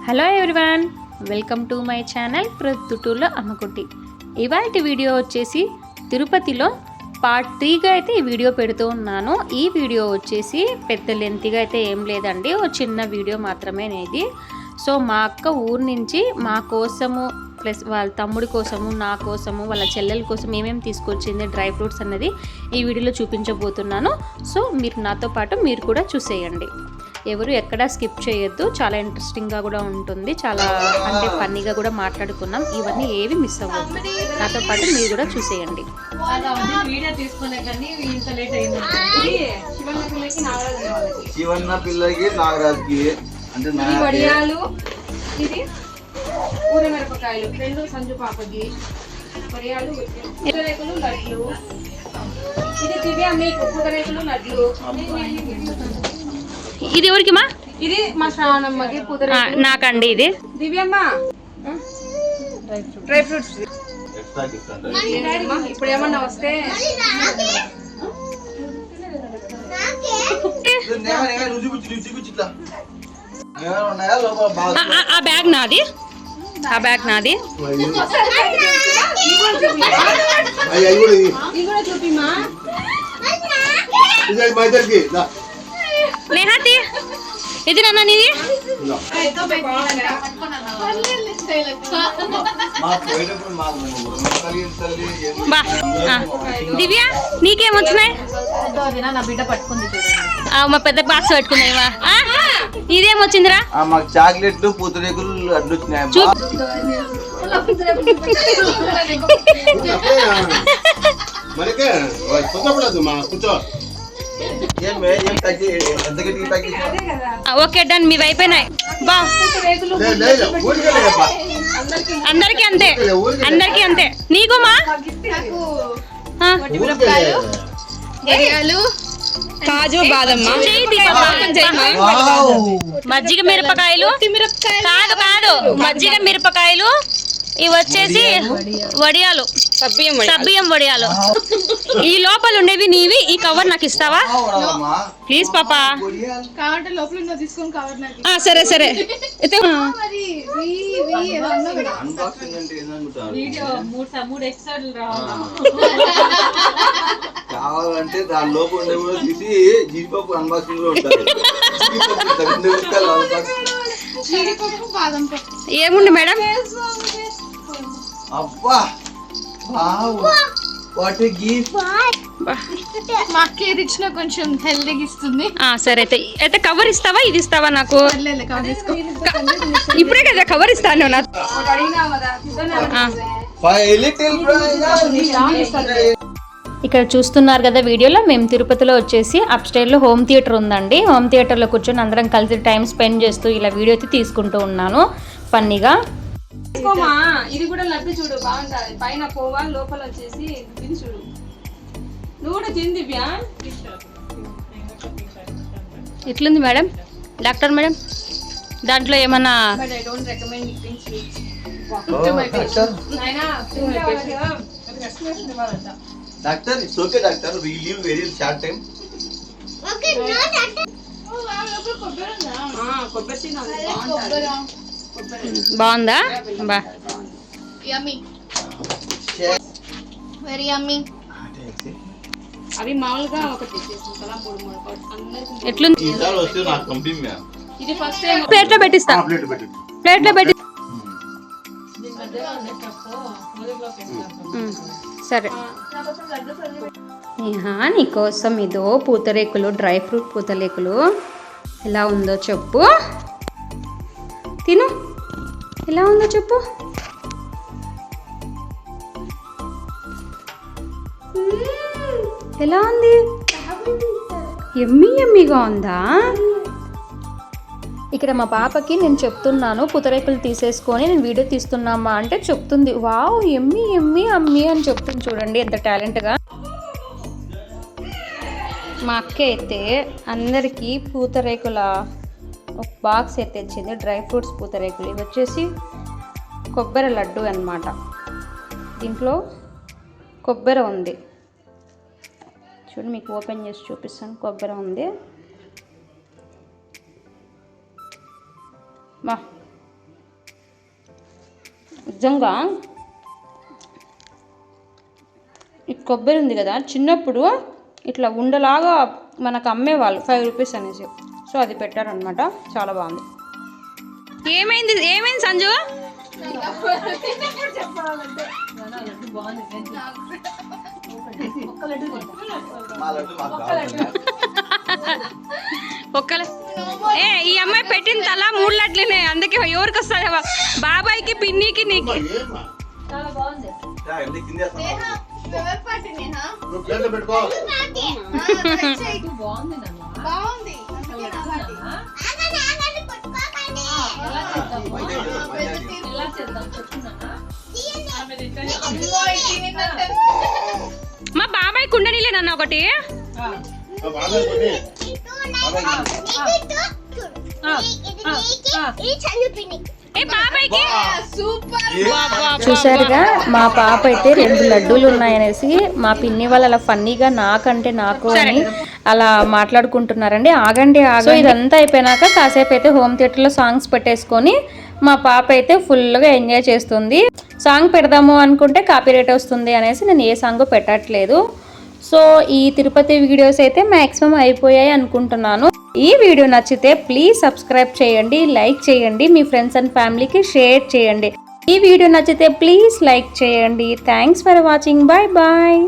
Hello everyone, welcome to my channel ప్రొద్దుటూర్లో అమ్మకుట్టి. ఇవాల్టి video వచ్చేసి తిరుపతిలో పార్ట్ 3గా అయితే ఈ వీడియో పెడుతూ ఉన్నాను. ఈ వీడియో వచ్చేసి పెద్ద లెంత్గా అయితే ఏం లేదండి, ఓ చిన్న వీడియో మాత్రమే ఇది. సో మా అక్క ఊరు నుంచి మా కోసము ప్లస్ వాళ్ళ తమ్ముడి కోసము, నా కోసము, వాళ్ళ చెల్లెల కోసం ఏమేమి తీసుకొచ్చింది డ్రై ఫ్రూట్స్ అన్నది ఈ వీడియోలో చూపించబోతున్నాను. సో మీరు నాతో పాటు మీరు కూడా చూసేయండి, ఎవరు ఎక్కడా స్కిప్ చేయొద్దు. చాలా ఇంట్రెస్టింగ్గా కూడా ఉంటుంది, చాలా అంటే ఫన్నీగా కూడా మాట్లాడుకున్నాం. ఇవన్నీ ఏవి మిస్ అవ్వద్దు, నాతో పాటు మీరు కూడా చూసేయండి. శివన్న పిల్లకి నాగరాజుకి అంటే వడియాలు, ఇది ఊరమిరపకాయలు, 2 సంజు పాపకి వడియాలు, పూతరేకులు, లడ్లు. ఇది దివ్య మీకు పూతరేకులు, లడ్లు. ఇది ఎవరికి మా? ఇది మా శ్రావణమ్మకి పూతరేకులు. నాకండి ఇది. దివ్యమ్మ డ్రై ఫ్రూట్స్. ఇప్పుడు ఏమన్నా వస్తే ఆ బ్యాగ్ నాది, ఆ బ్యాగ్ నాది. చూపిమా నేహాతి ఇది నాన్న నీది. దివ్య నీకేమొచ్చినాయి? నా బిడ్డ పట్టుకుంది మా పెద్ద బాక్స్ పెట్టుకున్నావా? ఇదేమొచ్చిందిరా? మాకు చాక్లెట్లు, పూతరేకులు, లడ్లు వచ్చినాయి. ఓకే డన్, మీ అయిపోయినాయి. బా అందరికి అంతే, అందరికి అంతే. నీకుమా? కాజు, బాదం, మజ్జిగ మిరపకాయలు, కాదు కాదు మజ్జిగ మిరపకాయలు. ఇవి వచ్చేసి వడియాలు, సబ్బియ్యం వడియాలు. ఈ లోపల ఉండేవి నీవి. ఈ కవర్ నాకు ఇస్తావా ప్లీజ్ పాపా? సరే సరే. కావాలంటే దాని లోపల ఉండే కూడా తీసి జీడిపప్పు అన్బాక్సింగ్ లో ఉంటారు. ఏముంది మేడం? అబ్బా వాట్ ఏ గిఫ్ట్. మా అక్క ఏది ఇచ్చినా కొంచెం హెల్దీగా ఇస్తుంది. సరే అయితే అయితే కవర్ ఇస్తావా? ఇది ఇస్తావా నాకు? ఇప్పుడే కదా కవర్ ఇస్తాను. ఇక్కడ చూస్తున్నారు కదా వీడియోలో, మేము తిరుపతిలో వచ్చేసి అప్ స్టైర్లో హోమ్ థియేటర్ ఉందండి. హోమ్ థియేటర్లో కూర్చొని అందరం కలిసి టైం స్పెండ్ చేస్తూ ఇలా వీడియో అయితే తీసుకుంటూ ఉన్నాను ఫన్నీగా. ఇది కూడా లడ్డు చూడు, బాగుంటది. పైన పోవా, లోపల వచ్చేసి తిని చూడు. నువ్వు కూడా తిని దివ్యా. ఎట్లుంది మేడం? డాక్టర్ మేడం దాంట్లో ఏమన్నా? Doctor it's okay doctor, we live very short time. Okay no doctor. బాగుందా? బా యమ్మీ, వెరీ యమ్మీ. అవి మామూలుగా ఒకటి చేస్తాం, 3 అందరికి. ఎట్లుంది? ఈసారి వస్తే నాకు పంపిం. ఇది ఫస్ట్ టైం. ప్లేట్లో పెట్టిస్తా, ప్లేట్లో పెట్టి. సరే నీకోసం ఇదో పూతరేకులు, డ్రై ఫ్రూట్ పూతరేకులు. ఎలా ఉందో చెప్పు, తిను. ఎలా ఉందో చెప్పు. ఎలా ఉంది? ఎమ్మీ ఎమ్మీగా ఉందా? ఇక్కడ మా పాపకి నేను చెప్తున్నాను పూతరేకులు తీసేసుకొని నేను వీడియో తీస్తున్నామా అంటే చెప్తుంది వావ్ ఎమ్మీ ఎమ్మీ అమ్మీ అని చెప్తుంది. చూడండి ఎంత టాలెంట్గా. మా అక్క అయితే అందరికీ పూతరేకుల ఒక బాక్స్ అయితే తెచ్చింది, డ్రై ఫ్రూట్స్ పూతరేకులు. ఇవి వచ్చేసి కొబ్బరి లడ్డు అన్నమాట. దీంట్లో కొబ్బరి ఉంది చూడు, మీకు ఓపెన్ చేసి చూపిస్తాను. కొబ్బరి ఉంది. నిజంగా ఈ కొబ్బరి ఉంది కదా, చిన్నప్పుడు ఇట్లా ఉండలాగా మనకు అమ్మేవాళ్ళు 5 రూపీస్ అనేసి. సో అది పెట్టారనమాట, చాలా బాగుంది. ఏమైంది సంజు? ఈ అమ్మాయి పెట్టిన తల 3 లడ్లునే, అందుకే ఎవరికి వస్తుంది? బాబాయ్కి, పిన్నికి, నీకు. చాలా బాగుంది. మా బాబాయ్ కుండనీలే నన్ను ఒకటి. చూసారుగా మా పాప అయితే 2 లడ్డూలు ఉన్నాయనేసి మా పిన్ని వాళ్ళు అలా ఫన్నీగా నాకంటే నాకు అని అలా మాట్లాడుకుంటున్నారండి. ఆగండి. సో ఇదంతా అయిపోయినాక కాసేపు అయితే హోమ్ థియేటర్లో సాంగ్స్ పెట్టేసుకొని మా పాప అయితే ఫుల్గా ఎంజాయ్ చేస్తుంది. సాంగ్ పెడదాము అనుకుంటే కాపీరైట్ వస్తుంది అనేసి నేను ఏ సాంగ్ పెట్టట్లేదు. సో ఈ తిరుపతి వీడియోస్ అయితే మ్యాక్సిమం అయిపోయాయి అనుకుంటున్నాను. ఈ వీడియో నచ్చితే ప్లీజ్ సబ్స్క్రైబ్ చేయండి, లైక్ చేయండి, మీ ఫ్రెండ్స్ అండ్ ఫ్యామిలీకి షేర్ చేయండి. ఈ వీడియో నచ్చితే ప్లీజ్ లైక్ చేయండి. Thanks for watching. Bye bye.